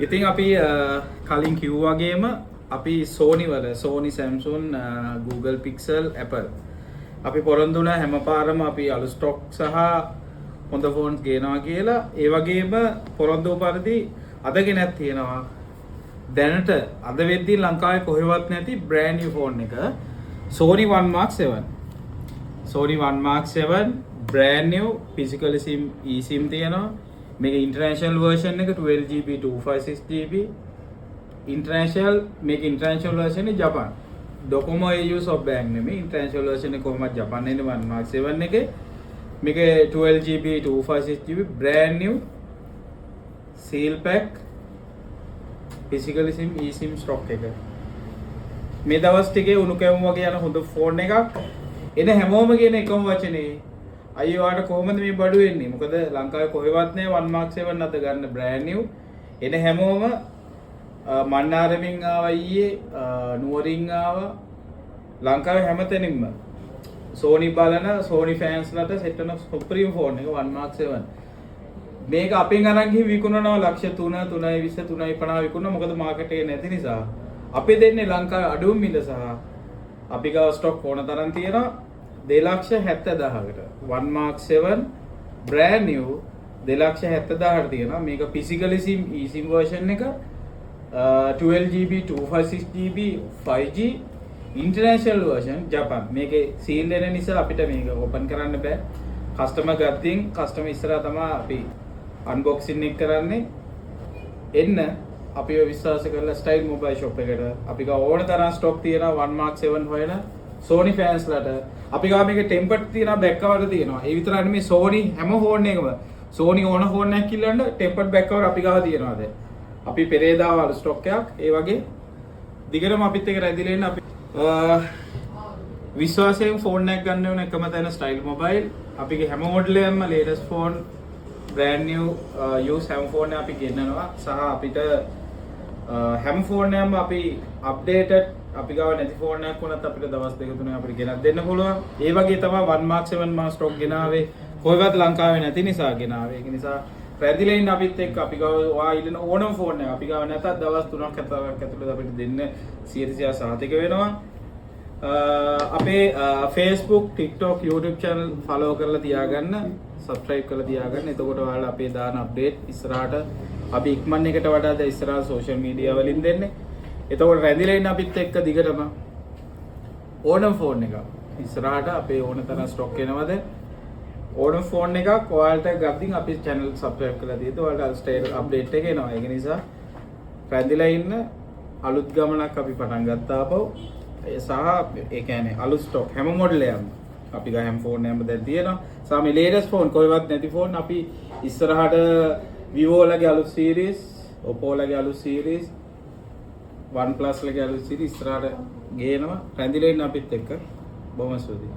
ඉතින් අපි කලින් කිව්වා වගේම අපි Sony වල Sony, Samsung, Google Pixel, Apple අපි පොරොන්දු වුණා හැම පාරම අපි අලු ස්ටොක් සහ හොඳ ෆෝන්ස් ගේනවා කියලා. ඒ වගේම පොරොන්දු පරිදි අද ගෙනත් තියෙනවා. දැනට අද වෙද්දී ලංකාවේ කොහෙවත් නැති brand new phone එක Sony One Mark 7. Sony One Mark 7 brand new physical SIM eSIM තියෙනවා. මේක international version එක 12GB 256GB international version එක ජපාන්. Docomo EU SoftBank නෙමෙයි international version එක කොහොමද ජපාන් නේ One Mark 7 එකේ. මේක 12GB 256GB brand new seal pack physical SIM eSIM stock එක. මේ දවස් ටිකේ උණු කැවුම් වගේ යන හොඳ ෆෝන් එකක්. එන හැමෝම කියන එකම වචනේ අයියෝ ආට කොහොමද මේ බඩු වෙන්නේ? මොකද ලංකාවේ කොහෙවත් නෑ One Mark 7 අද ගන්න brand new. එන හැමෝම මන්නාරමින් ආවා ඊයේ නුවරින් ආවා ලංකාවේ හැමතැනින්ම Sony බලන Sony fans ලට සෙට් වෙන සුප්‍රීම ෆෝන් එක One Mark 7. මේක අපෙන් අරන් ගිහින් විකුණනවා ලක්ෂ 3 3.20 3.50 විකුණනවා. මොකද මාකට් එකේ නැති නිසා. අපි දෙන්නේ ලංකාවේ අඩුම මිල සහ අපි ගාව ස්ටොක් ඕන තරම් තියෙනවා 2,70,000කට. One Mark 7 brand new 2,70,000කට තියෙනවා. මේක physically SIM eSIM version එක 12GB 256GB 5G international version Japan. මේකේ seal එන නිසා අපිට මේක open කරන්න බෑ. customer ගත්තින් customer ඉස්සරහා තමයි අපි unboxing එක කරන්නේ. එන්න අපි විශ්වාස කරලා ස්ටයිල් මොබයිල් ෂොප් එකට අපි ගාව ඕන තරම් ස්ටොක් තියෙනවා One Mark 7 හොයන Sony fans ලට. අපි ගාව මේකේ ටෙම්පර්ඩ් තියෙනවා බෑක් කවර් තියෙනවා. ඒ විතරක් නෙමෙයි Sony හැම ෆෝන් එකම Sony ඕන ෆෝන් එකක් කිල්ලන්න ටෙම්පර්ඩ් බෑක් කවර් අපි ගාව තියෙනවා දැන්. අපි පෙරේදා වල ස්ටොක් එකක් ඒ වගේ දිගටම අපිත් එක්ක රැඳිලා ඉන්න අපි විශ්වාසයෙන් ෆෝන් එකක් ගන්න ඕන එකම තැන ස්ටයිල් මොබයිල්. අපිගේ හැම මොඩල් එකම latest phone brand new use හැම ෆෝන් එක අපි ගෙන්නනවා සහ අපිට හැම ෆෝන් එකම අපි අප්ඩේටඩ් අපි ගාව නැති ෆෝන් එකක් වුණත් අපිට දවස් දෙක තුනක් අපිට ගෙනත් දෙන්න පුළුවන්. ඒ වගේ තමයි One Mark 7 මා ස්ටොක් ගෙනාවේ. කොහෙවත් ලංකාවේ නැති නිසා ගෙනාවේ. ඒක නිසා රැඳිලා ඉන්න අපිත් එක්ක අපි ගාව ඔයා ඉල්ලන ඕනම ෆෝන් එක අපි ගාව නැතත් දවස් 3ක් 4ක් ඇතුළත අපිට දෙන්න 100% සහතික වෙනවා. අපේ Facebook, TikTok, YouTube channel follow කරලා තියාගන්න, subscribe කරලා තියාගන්න. එතකොට ඔයාලා අපේ දාන update ඉස්සරහට අපි ඉක්මන් එකට වඩා ද ඉස්සරහට social media වලින් දෙන්නේ. එතකොට රැඳිලා ඉන්න අපිත් එක්ක දිගටම ඕනම ෆෝන් එකක් ඉස්සරහට අපේ ඕන තරම් ස්ටොක් එනවද? ඕනම ෆෝන් එකක් ඔයාලට ගත්තින් අපි channel subscribe කරලා දීලා ඔයාලට ස්ටේටස් update එක එනවා. ඒක නිසා රැඳිලා ඉන්න අලුත් ගමනක් අපි පටන් ගත්තා අපව. සහ ඒ කියන්නේ අලුත් ස්ටොක් හැම මොඩල් එකක්ම අපි ගා හැම ෆෝන් එකක්ම දැන් තියෙනවා. සහ මේ ලේටස්ට් ෆෝන් කොහෙවත් නැති ෆෝන් අපි ඉස්සරහට Vivo ලගේ අලුත් සීරීස්, Oppo ලගේ අලුත් සීරීස්, OnePlus ලගේ අලුත් සීරීස් ඉස්සරහට ගේනවා. රැඳිලා ඉන්න අපිත් එක්ක බොහොම ස්තුතියි.